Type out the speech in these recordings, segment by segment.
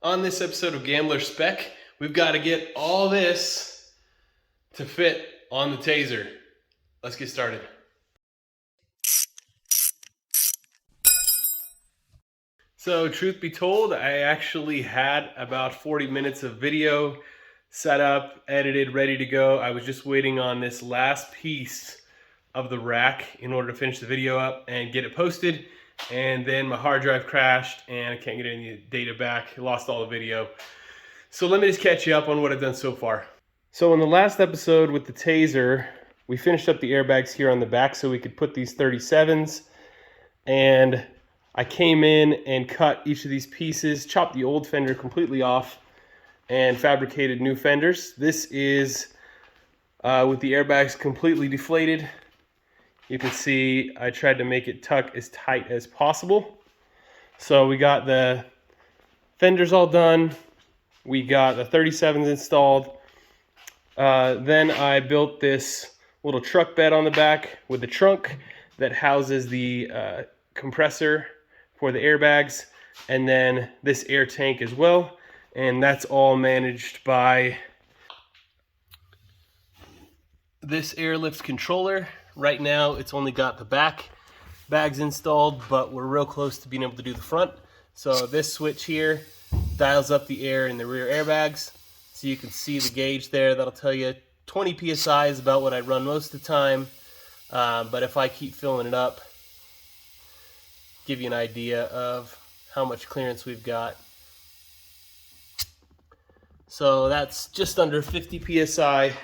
On this episode of Gambler Spec, we've got to get all this to fit on the TAZR. Let's get started. So truth be told, I actually had about 40 minutes of video set up, edited, ready to go. I was just waiting on this last piece of the rack in order to finish the video up and get it posted. And then my hard drive crashed and I can't get any data back. I lost all the video. So let me just catch you up on what I've done so far. So in the last episode with the TAZR, we finished up the airbags here on the back so we could put these 37s. And I came in and cut each of these pieces, chopped the old fender completely off, and fabricated new fenders. This is with the airbags completely deflated. You can see I tried to make it tuck as tight as possible. So we got the fenders all done. We got the 37s installed. Then I built this little truck bed on the back with the trunk that houses the compressor for the airbags, and then this air tank as well. And that's all managed by this airlift controller. Right now it's only got the back bags installed, but we're real close to being able to do the front. So this switch here dials up the air in the rear airbags. So you can see the gauge there. That'll tell you 20 PSI is about what I run most of the time. But if I keep filling it up, give you an idea of how much clearance we've got. So that's just under 50 PSI.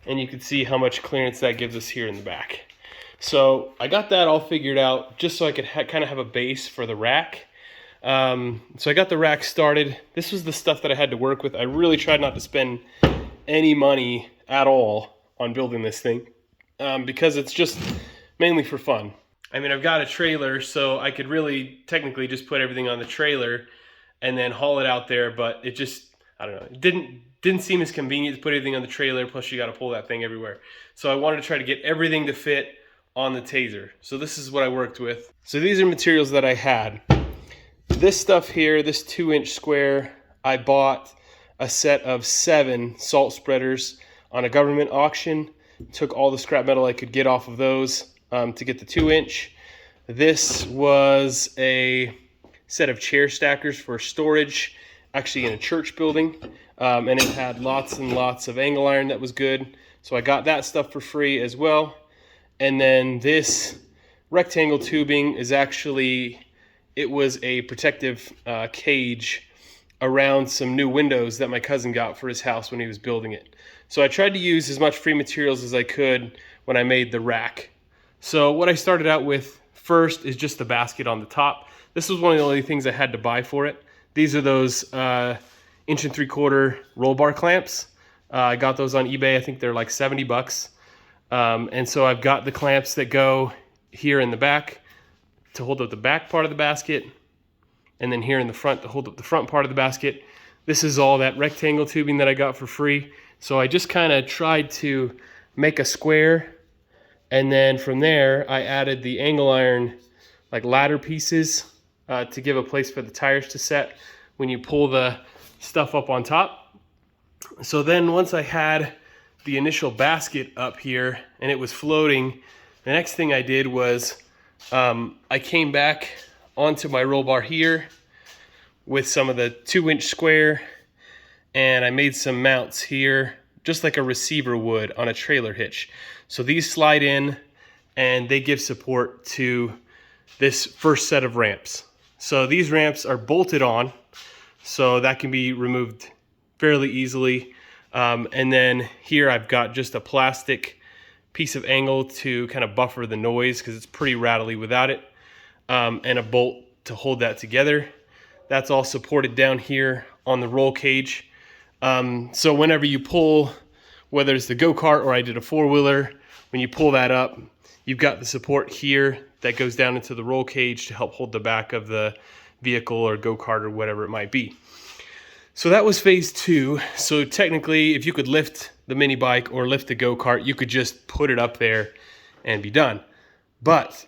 And you can see how much clearance that gives us here in the back. So I got that all figured out just so I could kind of have a base for the rack. So I got the rack started. This was the stuff that I had to work with. I really tried not to spend any money at all on building this thing because it's just mainly for fun. I mean, I've got a trailer, so I could really technically just put everything on the trailer and then haul it out there, but it just, I don't know, it didn't seem as convenient to put everything on the trailer, plus you got to pull that thing everywhere. So I wanted to try to get everything to fit on the TAZR. So this is what I worked with. So these are materials that I had. This stuff here, this 2-inch square, I bought a set of 7 salt spreaders on a government auction. Took all the scrap metal I could get off of those to get the 2-inch. This was a set of chair stackers for storage, actually in a church building. And it had lots and lots of angle iron that was good. So I got that stuff for free as well. And then this rectangle tubing is actually, it was a protective cage around some new windows that my cousin got for his house when he was building it. So I tried to use as much free materials as I could when I made the rack. So what I started out with first is just the basket on the top. This was one of the only things I had to buy for it. These are those 1 3/4 roll bar clamps. I got those on eBay. I think they're like 70 bucks. And so I've got the clamps that go here in the back to hold up the back part of the basket, and then here in the front to hold up the front part of the basket. This is all that rectangle tubing that I got for free. So I just kind of tried to make a square, and then from there I added the angle iron like ladder pieces to give a place for the tires to set when you pull the stuff up on top. So then once I had the initial basket up here and it was floating, the next thing I did was I came back onto my roll bar here with some of the 2-inch square, and I made some mounts here just like a receiver would on a trailer hitch. So these slide in and they give support to this first set of ramps. So these ramps are bolted on, so that can be removed fairly easily. And then here I've got just a plastic piece of angle to kind of buffer the noise because it's pretty rattly without it, and a bolt to hold that together. That's all supported down here on the roll cage. So whenever you pull, whether it's the go-kart or I did a 4-wheeler, when you pull that up, you've got the support here that goes down into the roll cage to help hold the back of the vehicle or go-kart or whatever it might be. So that was phase 2. So technically, if you could lift the mini bike or lift the go-kart, you could just put it up there and be done. But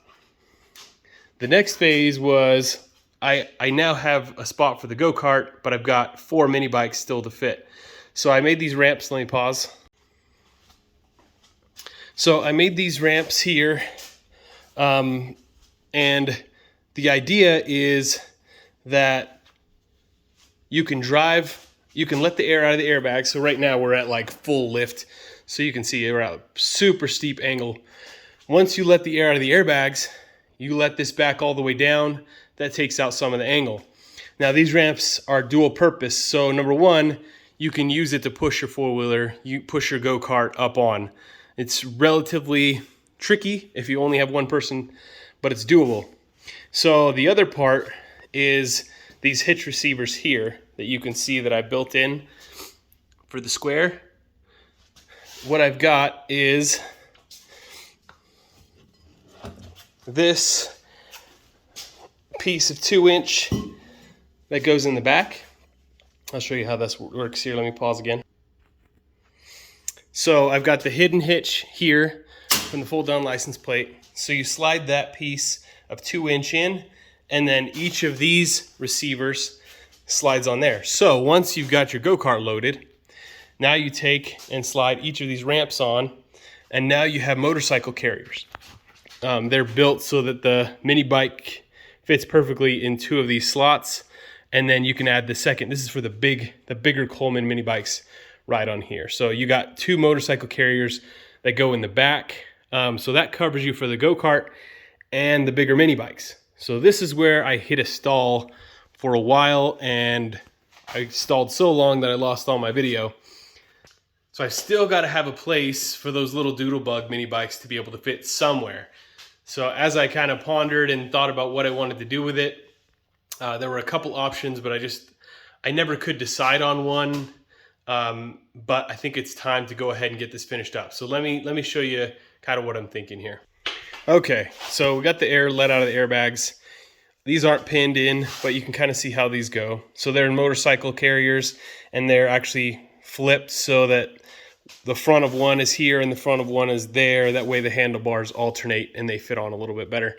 the next phase was I now have a spot for the go-kart, but I've got 4 mini bikes still to fit. So I made these ramps. Let me pause. So I made these ramps here, and the idea is that you can let the air out of the airbag. So right now we're at like full lift, so you can see we're at a super steep angle. Once you let the air out of the airbags, you let this back all the way down. That takes out some of the angle. Now these ramps are dual purpose. So number one, you can use it to push your four-wheeler, you push your go-kart up on. It's relatively tricky if you only have one person, but it's doable. So the other part is these hitch receivers here that you can see that I built in for the square. What I've got is this piece of 2-inch that goes in the back. I'll show you how this works here. Let me pause again. So I've got the hidden hitch here from the fold down license plate. So you slide that piece of 2-inch in, and then each of these receivers slides on there. So once you've got your go-kart loaded, now you take and slide each of these ramps on, and now you have motorcycle carriers. They're built so that the mini bike fits perfectly in 2 of these slots, and then you can add the second. This is for the bigger Coleman mini bikes right on here. So you got 2 motorcycle carriers that go in the back. So that covers you for the go-kart and the bigger mini bikes. So this is where I hit a stall for a while, and I stalled so long that I lost all my video. So I still got to have a place for those little doodlebug mini bikes to be able to fit somewhere. So as I kind of pondered and thought about what I wanted to do with it, there were a couple options, but I never could decide on one. But I think it's time to go ahead and get this finished up. So let me show you kind of what I'm thinking here. Okay, so we got the air let out of the airbags. These aren't pinned in, but you can kind of see how these go. So they're motorcycle carriers, and they're actually flipped so that the front of one is here and the front of one is there. That way the handlebars alternate and they fit on a little bit better.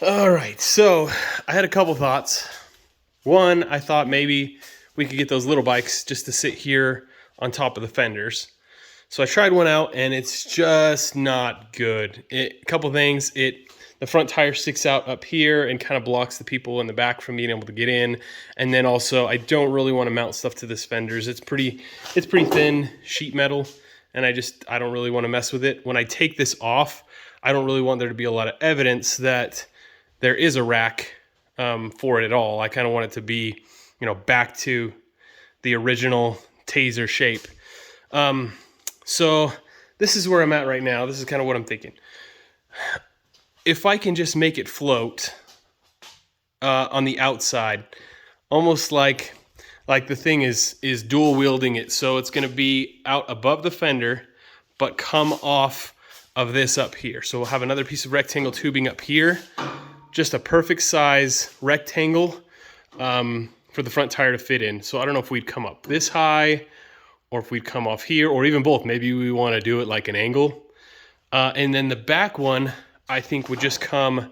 All right, so I had a couple thoughts. One, I thought maybe we could get those little bikes just to sit here on top of the fenders. So I tried one out, and it's just not good. A couple things, the front tire sticks out up here and kind of blocks the people in the back from being able to get in. And then also, I don't really want to mount stuff to this fenders. It's pretty thin sheet metal, and I don't really want to mess with it. When I take this off, I don't really want there to be a lot of evidence that there is a rack for it at all. I kind of want it to be, back to the original TAZR shape. So this is where I'm at right now. This is kind of what I'm thinking. If I can just make it float on the outside, almost like the thing is dual wielding it. So it's going to be out above the fender, but come off of this up here. So we'll have another piece of rectangle tubing up here, just a perfect size rectangle for the front tire to fit in. So I don't know if we'd come up this high or if we'd come off here, or even both. Maybe we want to do it like an angle. And then the back one, I think, would just come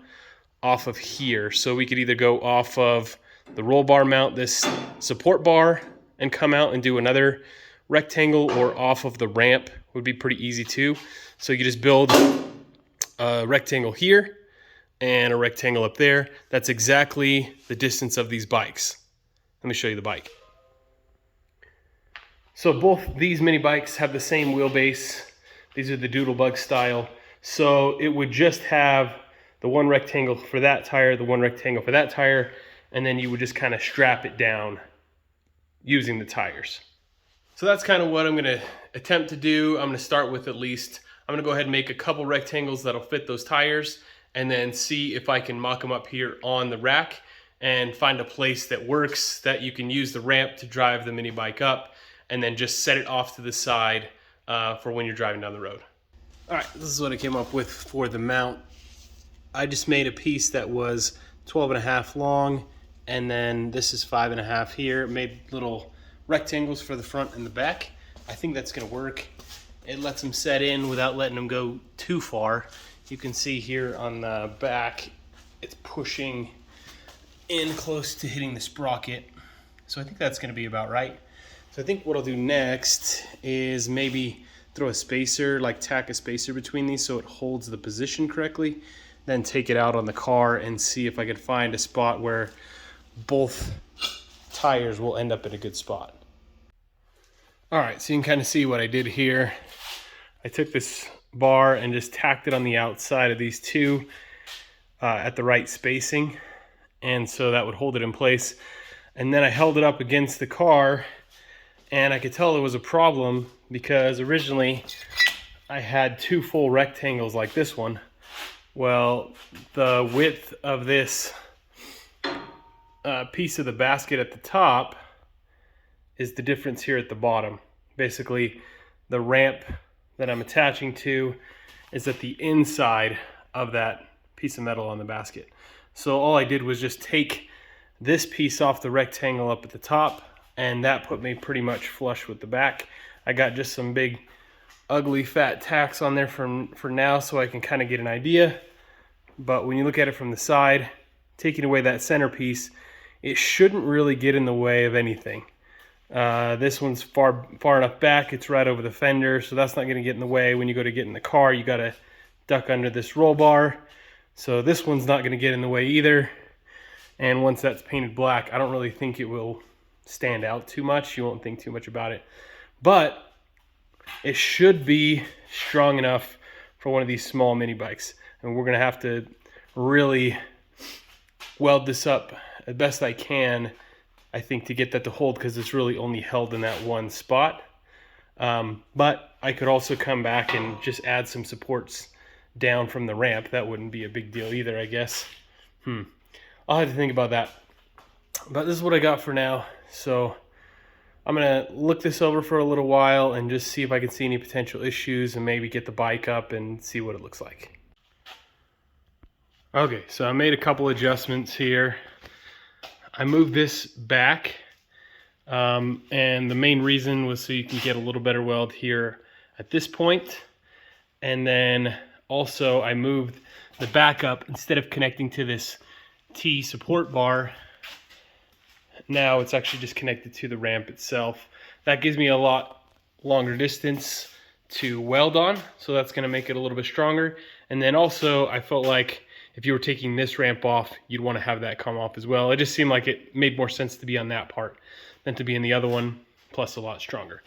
off of here. So we could either go off of the roll bar mount, this support bar, and come out and do another rectangle, or off of the ramp would be pretty easy too. So you just build a rectangle here and a rectangle up there. That's exactly the distance of these bikes. Let me show you the bike. So both these mini bikes have the same wheelbase. These are the Doodlebug style. So it would just have the one rectangle for that tire, the one rectangle for that tire, and then you would just kind of strap it down using the tires. So that's kind of what I'm going to attempt to do. I'm going to start with I'm going to go ahead and make a couple rectangles that'll fit those tires, and then see if I can mock them up here on the rack and find a place that works, that you can use the ramp to drive the mini bike up, and then just set it off to the side for when you're driving down the road. All right, this is what I came up with for the mount. I just made a piece that was 12.5 long, and then this is 5.5 here. Made little rectangles for the front and the back. I think that's gonna work. It lets them set in without letting them go too far. You can see here on the back, it's pushing in close to hitting the sprocket. So I think that's gonna be about right. So I think what I'll do next is maybe throw a spacer, like tack a spacer between these so it holds the position correctly. Then take it out on the car and see if I could find a spot where both tires will end up in a good spot. All right, so you can kind of see what I did here. I took this bar and just tacked it on the outside of these two at the right spacing. And so that would hold it in place. And then I held it up against the car, and I could tell there was a problem because originally I had two full rectangles like this one. Well, the width of this piece of the basket at the top is the difference here at the bottom. Basically, the ramp that I'm attaching to is at the inside of that piece of metal on the basket. So all I did was just take this piece off the rectangle up at the top, and that put me pretty much flush with the back. I got just some big ugly fat tacks on there for now so I can kind of get an idea. But when you look at it from the side, taking away that centerpiece, it shouldn't really get in the way of anything. This one's far enough back, it's right over the fender, so that's not going to get in the way. When you go to get in the car, you got to duck under this roll bar. So this one's not going to get in the way either. And once that's painted black, I don't really think it will stand out too much. You won't think too much about it. But it should be strong enough for one of these small mini bikes. And we're going to have to really weld this up as best I can, I think, to get that to hold, because it's really only held in that one spot. But I could also come back and just add some supports down from the ramp. That wouldn't be a big deal either, I guess. I'll have to think about that. But this is what I got for now. So I'm going to look this over for a little while and just see if I can see any potential issues and maybe get the bike up and see what it looks like. Okay, so I made a couple adjustments here. I moved this back, and the main reason was so you can get a little better weld here at this point. And then also I moved the back up. Instead of connecting to this T support bar, now it's actually just connected to the ramp itself. That gives me a lot longer distance to weld on, so that's going to make it a little bit stronger. And then also I felt like if you were taking this ramp off, you'd want to have that come off as well. It just seemed like it made more sense to be on that part than to be in the other one, plus a lot stronger.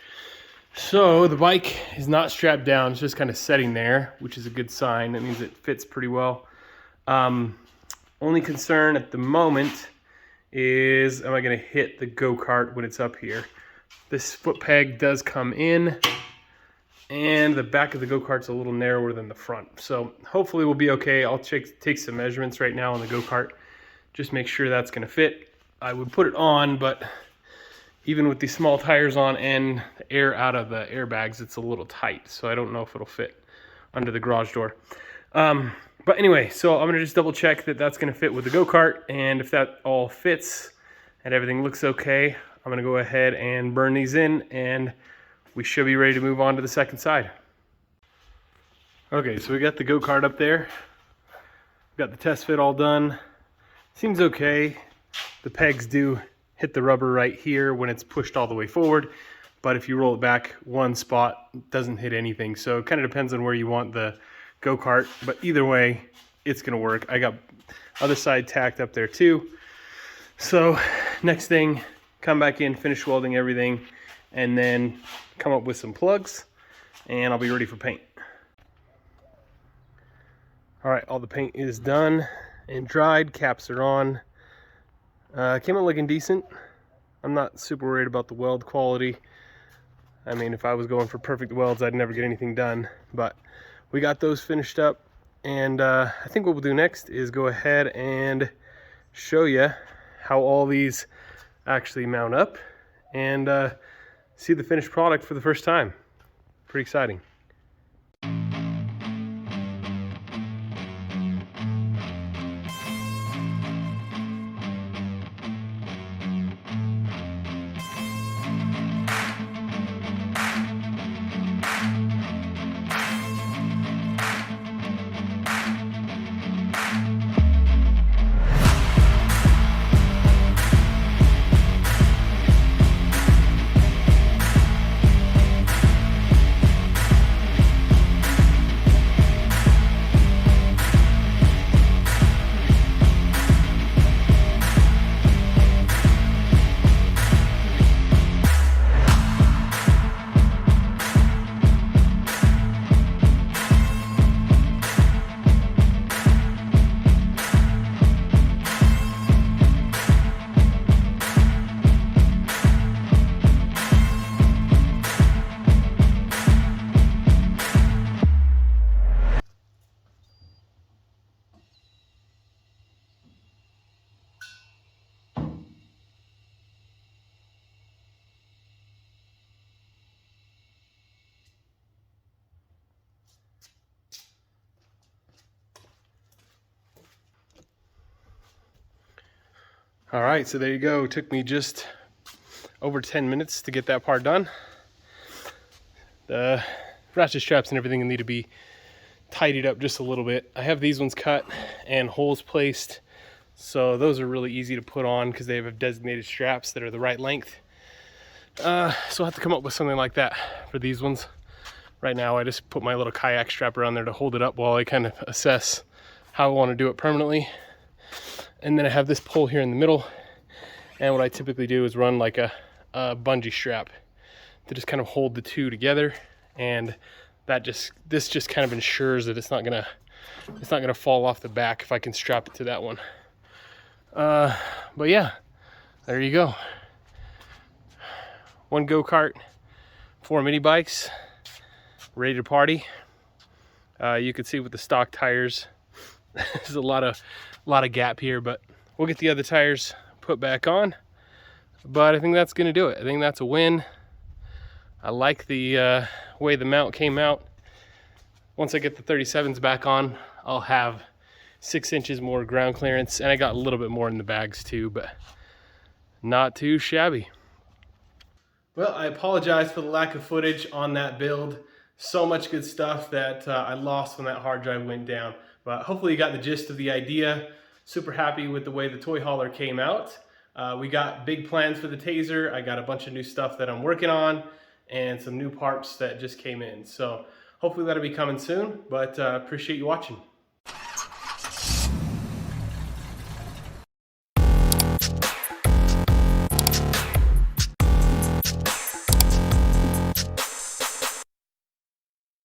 So the bike is not strapped down, it's just kind of sitting there, which is a good sign. That means it fits pretty well. Only concern at the moment is, am I going to hit the go-kart when it's up here? This foot peg does come in, and the back of the go-kart's a little narrower than the front. So hopefully we'll be okay. I'll take some measurements right now on the go-kart, just make sure that's going to fit. I would put it on, but even with these small tires on and the air out of the airbags, it's a little tight. So I don't know if it'll fit under the garage door. But anyway, so I'm going to just double check that that's going to fit with the go-kart. And if that all fits and everything looks okay, I'm going to go ahead and burn these in, and we should be ready to move on to the second side. Okay, so we got the go-kart up there. Got the test fit all done. Seems okay. The pegs do hit the rubber right here when it's pushed all the way forward, but if you roll it back one spot, it doesn't hit anything. So it kind of depends on where you want the go-kart, but either way, it's gonna work. I got other side tacked up there too. So next thing, come back in, finish welding everything, and then come up with some plugs, and I'll be ready for paint. All right, all the paint is done and dried, caps are on. Came out looking decent. I'm not super worried about the weld quality. I mean, if I was going for perfect welds, I'd never get anything done, but we got those finished up. And I think what we'll do next is go ahead and show you how all these actually mount up and see the finished product for the first time. Pretty exciting. All right, so there you go. It took me just over 10 minutes to get that part done. The ratchet straps and everything need to be tidied up just a little bit. I have these ones cut and holes placed, so those are really easy to put on because they have designated straps that are the right length. So I'll have to come up with something like that for these ones. Right now I just put my little kayak strap around there to hold it up while I kind of assess how I want to do it permanently. And then I have this pole here in the middle, and what I typically do is run like a bungee strap to just kind of hold the two together, and this just kind of ensures that it's not gonna fall off the back if I can strap it to that one. But yeah, there you go. One go-kart, 4 mini bikes, ready to party. You can see with the stock tires, there's a lot of gap here, but we'll get the other tires put back on. But I think that's gonna do it. I think that's a win. I like the way the mount came out. Once I get the 37s back on, I'll have 6 inches more ground clearance, and I got a little bit more in the bags too, but not too shabby. Well, I apologize for the lack of footage on that build. So much good stuff that I lost when that hard drive went down. But hopefully you got the gist of the idea. Super happy with the way the toy hauler came out. We got big plans for the TAZR. I got a bunch of new stuff that I'm working on and some new parts that just came in. So hopefully that'll be coming soon, but appreciate you watching.